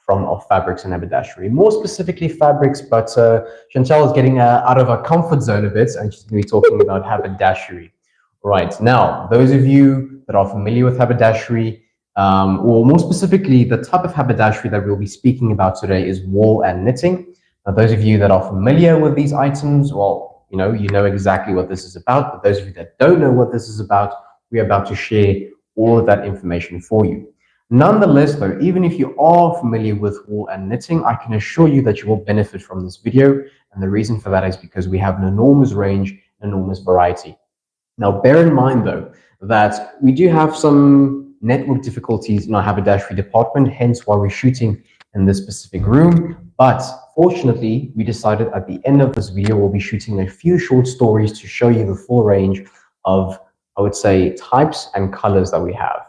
of fabrics and haberdashery. More specifically fabrics, but Chantal is getting out of her comfort zone a bit, and she's going to be talking about haberdashery. Right, now, those of you that are familiar with haberdashery, or more specifically, the type of haberdashery that we'll be speaking about today is wool and knitting. Now, those of you that are familiar with these items, well, you know exactly what this is about. But those of you that don't know what this is about, we're about to share all of that information for you. Nonetheless, though, even if you are familiar with wool and knitting, I can assure you that you will benefit from this video. And the reason for that is because we have an enormous range, an enormous variety. Now, bear in mind, though, that we do have some network difficulties in our haberdashery department, hence why we're shooting in this specific room. But fortunately, we decided at the end of this video, we'll be shooting a few short stories to show you the full range of, I would say, types and colors that we have.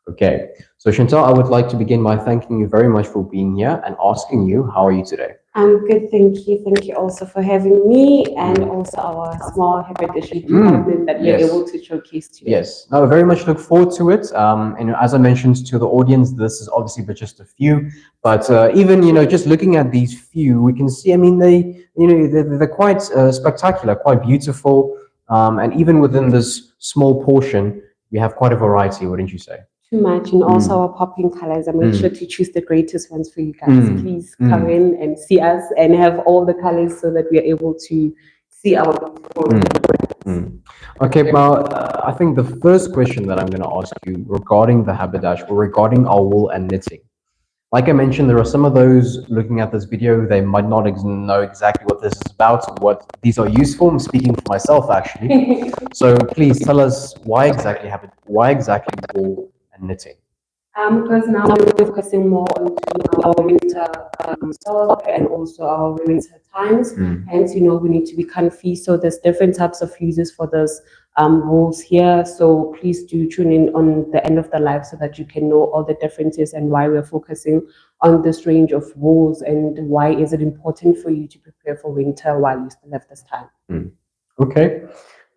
Okay, so Chantal, I would like to begin by thanking you very much for being here and asking you, how are you today? I'm good, thank you. Thank you also for having me, and also our small haberdashery department that we're able to showcase today. Yes, I very much look forward to it. And as I mentioned to the audience, this is obviously but just a few. But even just looking at these few, we can see. I mean, they're quite spectacular, quite beautiful. And even within this small portion, we have quite a variety. Wouldn't you say? Too much, and also our popping colors. I made sure to choose the greatest ones for you guys. Please come in and see us and have all the colors so that we are able to see our Okay, well, I think the first question that I'm going to ask you regarding the haberdashery, or regarding our wool and knitting. Like I mentioned, there are some of those looking at this video, they might not know exactly what this is about, what these are used for. I'm speaking for myself, actually. So please tell us why exactly wool and knitting. Because now we're focusing more on our winter stuff and also our winter times. Hence, we need to be comfy. So there's different types of uses for this wools here. So please do tune in on the end of the live so that you can know all the differences and why we're focusing on this range of wools and why is it important for you to prepare for winter while you still have this time. Okay.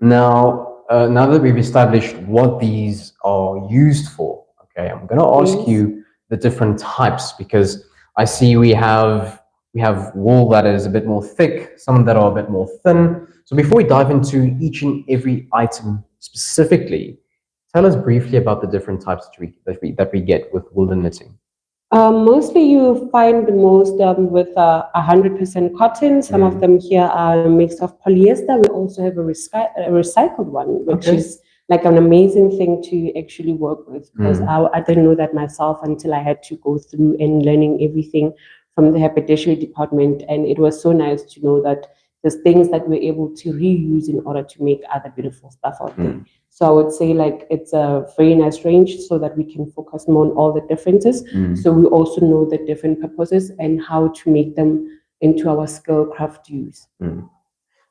Now that we've established what these are used for, okay, I'm going to ask you the different types, because I see we have wool that is a bit more thick, some that are a bit more thin. So before we dive into each and every item specifically, tell us briefly about the different types that we get with wool and knitting. Mostly you find the most with 100% cotton. Some of them here are a mix of polyester. We also have a recycled one, which is like an amazing thing to actually work with, because I didn't know that myself until I had to go through and learning everything from the haberdashery department. And it was so nice to know that there's things that we're able to reuse in order to make other beautiful stuff out there. So I would say like it's a very nice range so that we can focus more on all the differences. So we also know the different purposes and how to make them into our skill craft use.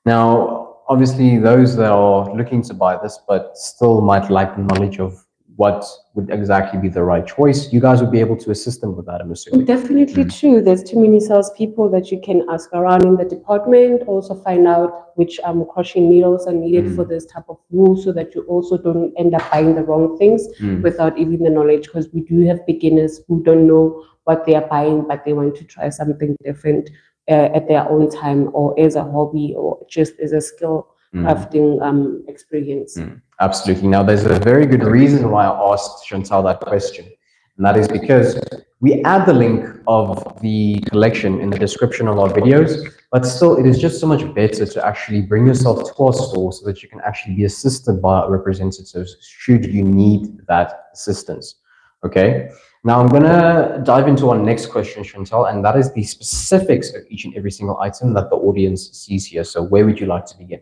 Now, obviously, those that are looking to buy this but still might lack the knowledge of what would exactly be the right choice, you guys would be able to assist them with that, I'm assuming. Definitely true. There's too many salespeople that you can ask around in the department. Also find out which crochet needles are needed for this type of wool, so that you also don't end up buying the wrong things without even the knowledge, because we do have beginners who don't know what they are buying, but they want to try something different at their own time, or as a hobby, or just as a skill crafting experience. Absolutely. Now, there's a very good reason why I asked Chantal that question, and that is because we add the link of the collection in the description of our videos, but still, it is just so much better to actually bring yourself to our store so that you can actually be assisted by our representatives should you need that assistance. Okay. Now, I'm going to dive into our next question, Chantal, and that is the specifics of each and every single item that the audience sees here. So where would you like to begin?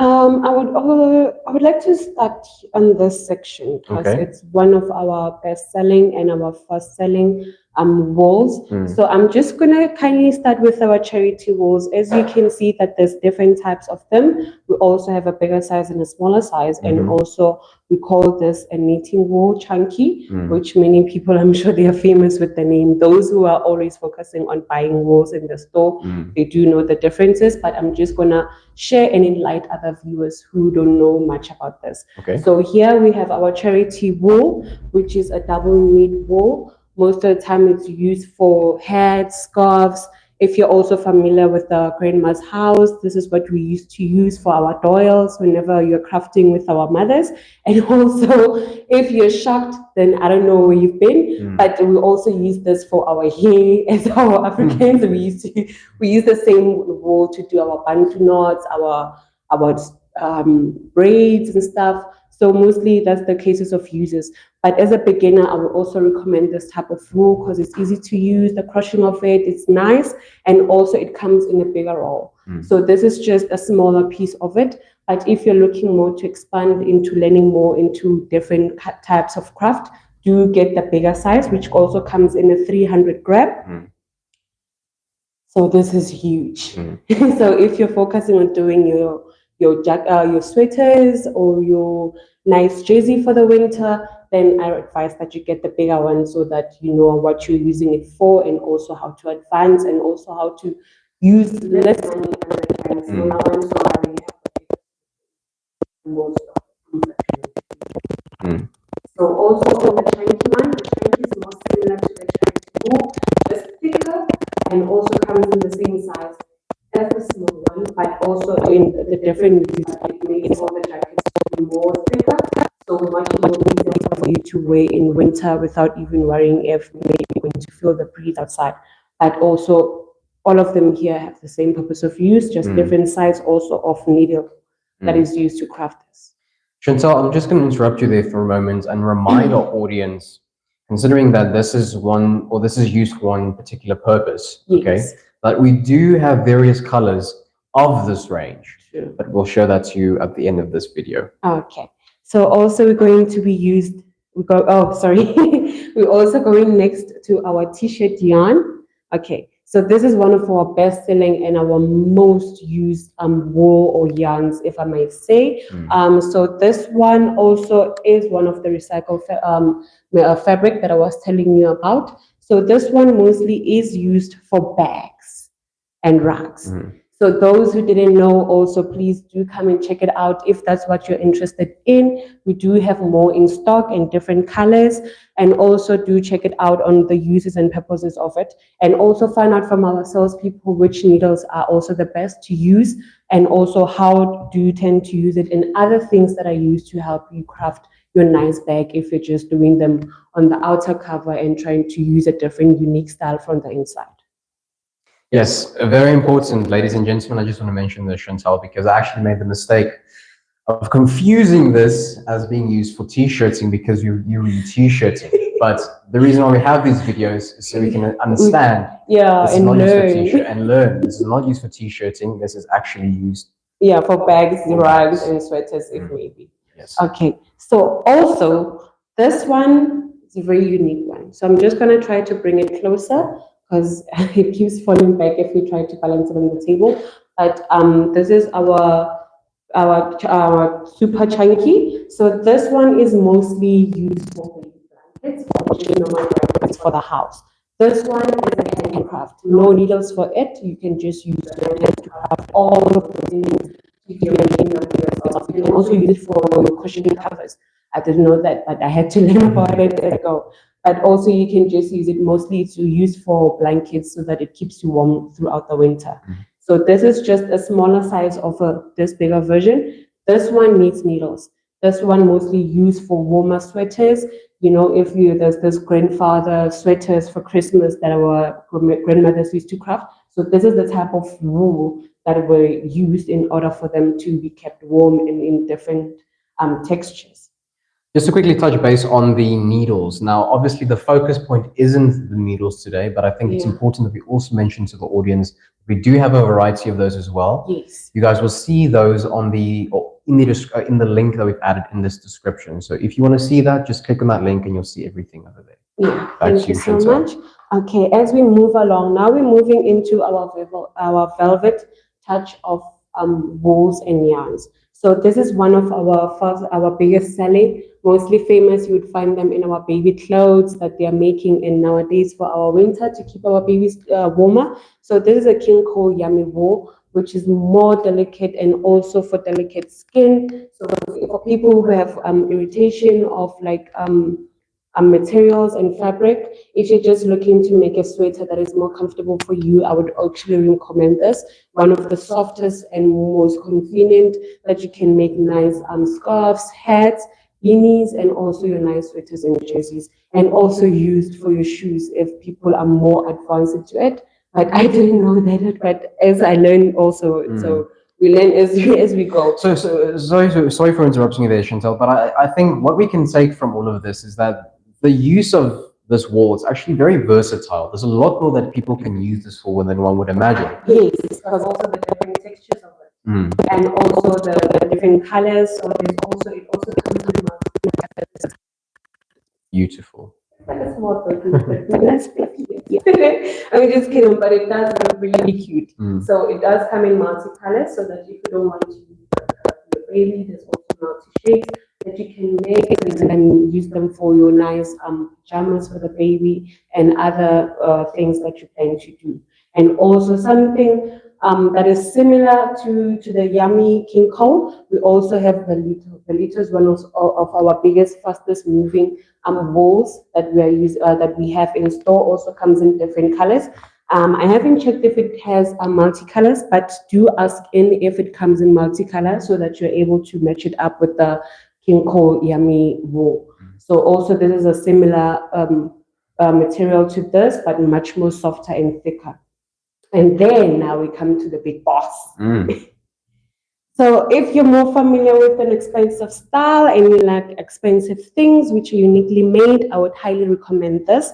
I would like to start on this section, because it's one of our best selling and our first selling wools. So I'm just gonna kindly start with our charity wools. As you can see that there's different types of them. We also have a bigger size and a smaller size, and also we call this a knitting wool chunky, which many people, I'm sure they are famous with the name. Those who are always focusing on buying wools in the store, they do know the differences, but I'm just gonna share and enlighten other viewers who don't know much about this. So here we have our charity wool, which is a double knit wool. Most of the time it's used for hats, scarves. If you're also familiar with the grandma's house, this is what we used to use for our doils whenever you're crafting with our mothers. And also, if you're shocked, then I don't know where you've been, but we also use this for our hair as our Africans. We use the same wool to do our bantu knots, our braids and stuff. So mostly that's the cases of uses. But as a beginner, I would also recommend this type of wool because it's easy to use. The crushing of it's nice, and also it comes in a bigger roll. So this is just a smaller piece of it. But if you're looking more to expand into learning more into different types of craft, do get the bigger size, which also comes in a 300 gram. So this is huge. So if you're focusing on doing your sweaters or your nice jersey for the winter, then I advise that you get the bigger one so that you know what you're using it for, and also how to advance, and also how to use less money and smaller ones, so that you have most of the So also on the chunky one, the chunky is more similar to the chunky wool, just thicker, and also comes in the same size as the small one, but also in the different uses, it makes all the jackets to be more thicker, so much more easier for you to wear in winter without even worrying if maybe you're going to feel the breeze outside. But also, all of them here have the same purpose of use, just different size also of needle that is used to craft this. Chantal, I'm just going to interrupt you there for a moment and remind our audience, considering that this is used for one particular purpose, okay? But we do have various colors of this range, but we'll show that to you at the end of this video. Okay. So also we're going to be we're also going next to our t-shirt yarn. Okay. So this is one of our best-selling and our most used wool or yarns, if I may say. So this one also is one of the recycled fabric that I was telling you about. So this one mostly is used for bags and rugs. So those who didn't know, also please do come and check it out if that's what you're interested in. We do have more in stock in different colors, and also do check it out on the uses and purposes of it, and also find out from our salespeople which needles are also the best to use, and also how do you tend to use it in other things that are used to help you craft your nice bag if you're just doing them on the outer cover and trying to use a different unique style from the inside. Yes, very important, ladies and gentlemen. I just want to mention this, Chantal, because I actually made the mistake of confusing this as being used for t-shirting because you read t-shirting. But the reason why we have these videos is so we can understand. This is not used for t-shirt and learn. This is not used for t-shirting. This is actually used. Yeah, for bags, rugs, and sweaters, if maybe. Yes. Okay. So also this one is a very unique one. So I'm just gonna try to bring it closer, because it keeps falling back if we try to balance it on the table. But this is our super chunky. So this one is mostly used for blankets, it's for the house. This one is a handcraft, no needles for it. You can just use your hand to craft all of the things. You can also use it for your cushioning covers. I didn't know that, but I had to learn about it as I go. But also you can just use it mostly to use for blankets so that it keeps you warm throughout the winter. So this is just a smaller size of this bigger version. This one needs needles. This one mostly used for warmer sweaters. You know, there's this grandfather sweaters for Christmas that our grandmothers used to craft. So this is the type of wool that were used in order for them to be kept warm and in different textures. Just to quickly touch base on the needles. Now, obviously, the focus point isn't the needles today, but I think it's important that we also mention to the audience we do have a variety of those as well. Yes. You guys will see those in the link that we've added in this description. So if you want to see that, just click on that link and you'll see everything over there. Yeah, thank you so much. Okay, as we move along, now we're moving into our velvet touch of wools and yarns. So this is one of our biggest selling, mostly famous. You would find them in our baby clothes that they are making in nowadays for our winter to keep our babies warmer. So this is a King Cole Yummy wool, which is more delicate and also for delicate skin. So for people who have irritation of like materials and fabric. If you're just looking to make a sweater that is more comfortable for you, I would actually recommend this. One of the softest and most convenient that you can make nice scarves, hats, beanies, and also your nice sweaters and jerseys, and also used for your shoes if people are more advanced into it. But I didn't know that, but as I learned also, so we learn as we go. So sorry for interrupting you there, Chantel, but I think what we can take from all of this is that the use of this wall is actually very versatile. There's a lot more that people can use this for than one would imagine. Yes, because also the different textures of it, and also the different colors. So it also comes with multiple. Beautiful. Like a small button, but that's fluffy. I mean, just kidding, but it does look really cute. So it does come in multi-colors, so that if you don't want to use the baby, there's also multi-shades that you can make and use them for your nice pajamas for the baby and other things that you plan to do. And also something that is similar to the Yummy King Cole. We also have Velito. Velito is one of our biggest, fastest moving walls that we have in store. Also comes in different colors. I haven't checked if it has multicolors, but do ask in if it comes in multicolor so that you're able to match it up with the King Cole Yummy wool. So also this is a similar material to this, but much more softer and thicker. And then now we come to the big boss. So if you're more familiar with an expensive style and you like expensive things which are uniquely made, I would highly recommend this.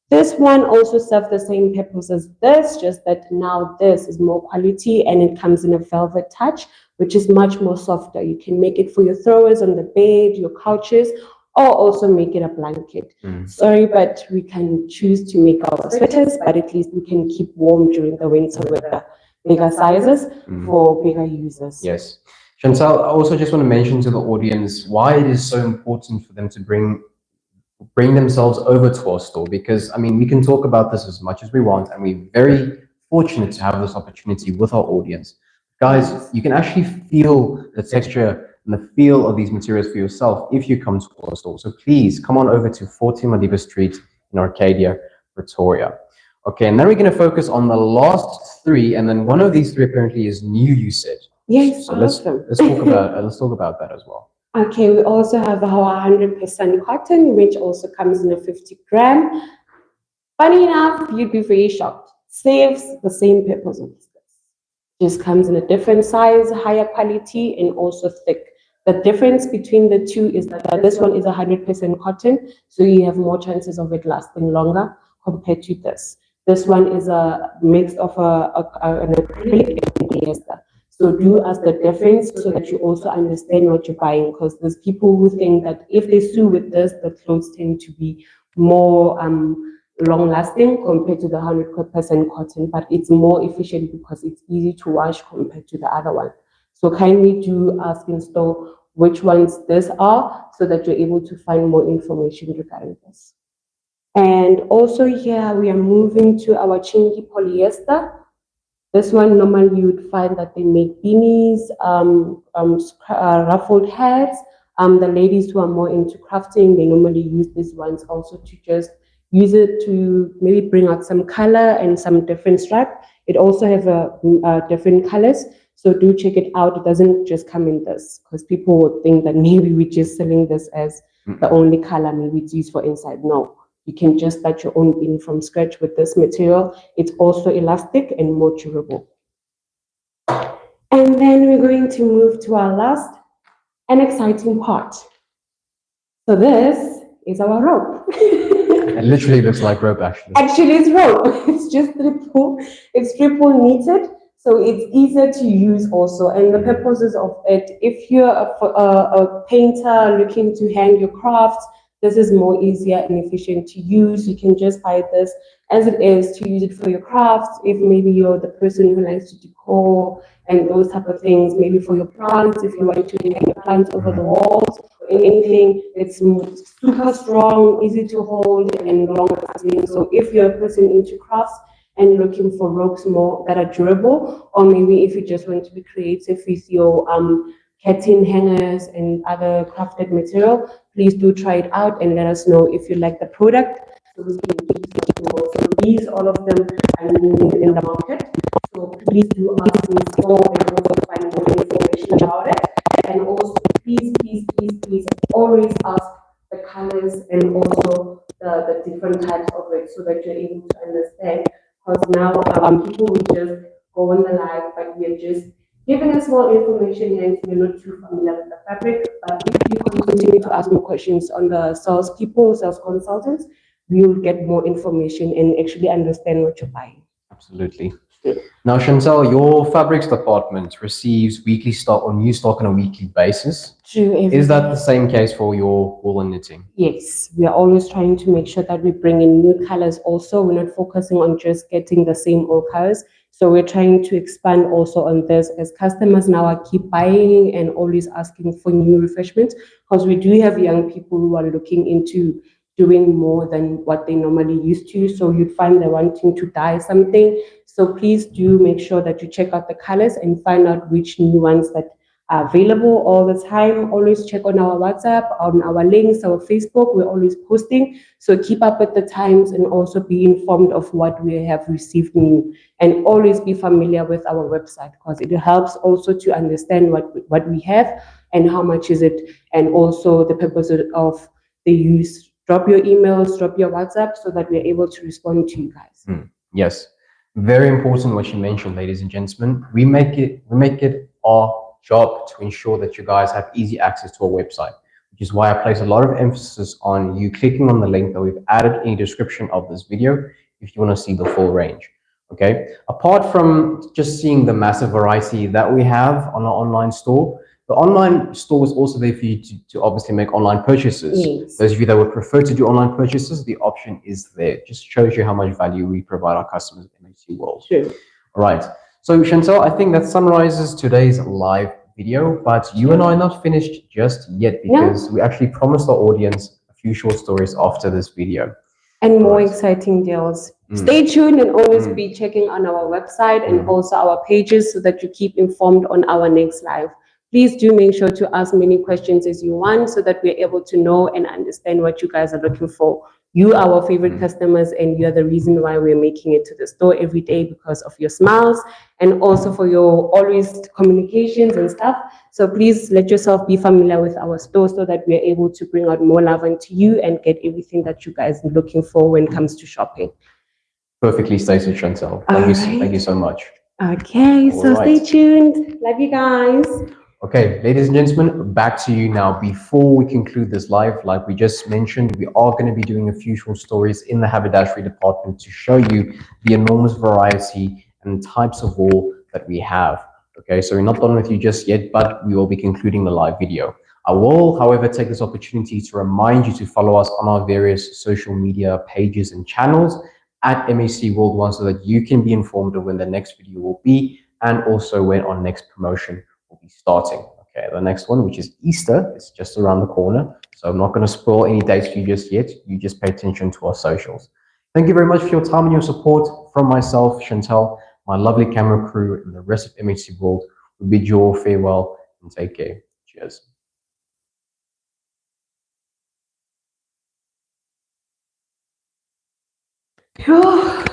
This one also serves the same purpose as this, just that now this is more quality and it comes in a velvet touch, which is much more softer. You can make it for your throwers on the bed, your couches, or also make it a blanket. Sorry, but we can choose to make our sweaters, but at least we can keep warm during the winter with the bigger sizes for bigger users. Yes. Chantal, I also just want to mention to the audience why it is so important for them to bring themselves over to our store, because I mean we can talk about this as much as we want and we're very fortunate to have this opportunity with our audience. Guys, you can actually feel the texture and the feel of these materials for yourself if you come to our store. So please come on over to 14 Madiba Street in Arcadia, Pretoria. Okay, and then we're going to focus on the last three, and then one of these three apparently is new, you said. Yes, so let's talk about that as well. Okay, we also have our 100% cotton, which also comes in a 50 gram. Funny enough, you'd be very shocked. Saves the same purpose of this. Just comes in a different size, higher quality, and also thick. The difference between the two is that this one is 100% cotton, so you have more chances of it lasting longer compared to this. This one is a mix of an acrylic and polyester. So do ask the difference so that you also understand what you're buying, because there's people who think that if they sew with this, the clothes tend to be more long lasting compared to the 100% cotton, but it's more efficient because it's easy to wash compared to the other one. So kindly do ask in store which ones these are so that you're able to find more information regarding this. And also here we are moving to our Chingi polyester. This one normally you would find that they make beanies, ruffled hats. The ladies who are more into crafting, they normally use these ones also to just use it to maybe bring out some color and some different stripe. It also have different colors. So do check it out. It doesn't just come in this, because people would think that maybe we're just selling this as the only color, maybe it's used for inside. No, you can just start your own beanie from scratch with this material. It's also elastic and more durable. And then we're going to move to our last and exciting part. So this is our rope. It literally looks like rope, actually. Actually, it's rope. It's just triple knitted. So it's easier to use also. And the purposes of it, if you're a painter looking to hang your crafts, this is more easier and efficient to use. You can just buy this as it is to use it for your crafts. If maybe you're the person who likes to decor and those type of things, maybe for your plants, if you want to hang your plants over the walls or anything, it's super strong, easy to hold and long lasting. So if you're a person into crafts and looking for ropes more that are durable, or maybe if you just want to be creative with your curtain hangers and other crafted material, please do try it out and let us know if you like the product. So we can give you more. So these, all of them are new in the market. So please do ask in store and also find more information about it. And also, please always ask the colors and also the different types of it so that you're able to understand. Because now people will just go on the live, but we are just giving us more information, hence we're not too familiar with the fabric. But if you continue to ask more questions on the sales people, sales consultants, we'll get more information and actually understand what you're buying. Absolutely. Now, Chantel, your fabrics department receives weekly stock or new stock on a weekly basis. True. Is that the same case for your wool and knitting? Yes, we are always trying to make sure that we bring in new colors also. We're not focusing on just getting the same old colors. So we're trying to expand also on this as customers now are keep buying and always asking for new refreshments, because we do have young people who are looking into doing more than what they normally used to. So you'd find they're wanting to dye something. So please do make sure that you check out the colors and find out which new ones that are available all the time. Always check on our WhatsApp, on our links, our Facebook. We're always posting. So keep up with the times and also be informed of what we have received new. And always be familiar with our website, because it helps also to understand what we have and how much is it, and also the purpose of the use. Drop your emails, drop your WhatsApp so that we're able to respond to you guys. Yes, very important what you mentioned, ladies and gentlemen. We make it our job to ensure that you guys have easy access to our website, which is why I place a lot of emphasis on you clicking on the link that we've added in the description of this video if you want to see the full range. Okay, apart from just seeing the massive variety that we have on our online store, the online store is also there for you to obviously make online purchases. Yes. Those of you that would prefer to do online purchases, the option is there. Just shows you how much value we provide our customers in MHC World. Sure. All right. So Chantel, I think that summarizes today's live video, but you and I are not finished just yet, because we actually promised our audience a few short stories after this video. And more exciting deals. Stay tuned and always be checking on our website and also our pages so that you keep informed on our next live. Please do make sure to ask many questions as you want so that we're able to know and understand what you guys are looking for. You are our favorite customers, and you're the reason why we're making it to the store every day, because of your smiles and also for your always communications and stuff. So please let yourself be familiar with our store so that we're able to bring out more love into you and get everything that you guys are looking for when it comes to shopping. Perfectly stated, Chantel. Thank you so much. Okay, so stay tuned. Love you guys. Okay, ladies and gentlemen, back to you now. Before we conclude this live, like we just mentioned, we are going to be doing a few short stories in the haberdashery department to show you the enormous variety and types of wool that we have. Okay, so we're not done with you just yet, but we will be concluding the live video. I will, however, take this opportunity to remind you to follow us on our various social media pages and channels at MHC World One, so that you can be informed of when the next video will be and also when our next promotion will be starting. Okay, the next one, which is Easter, is just around the corner. So I'm not going to spoil any dates for you just yet. You just pay attention to our socials. Thank you very much for your time and your support. From myself, Chantel, my lovely camera crew, and the rest of MHC World, we bid you all farewell and take care. Cheers. Oh.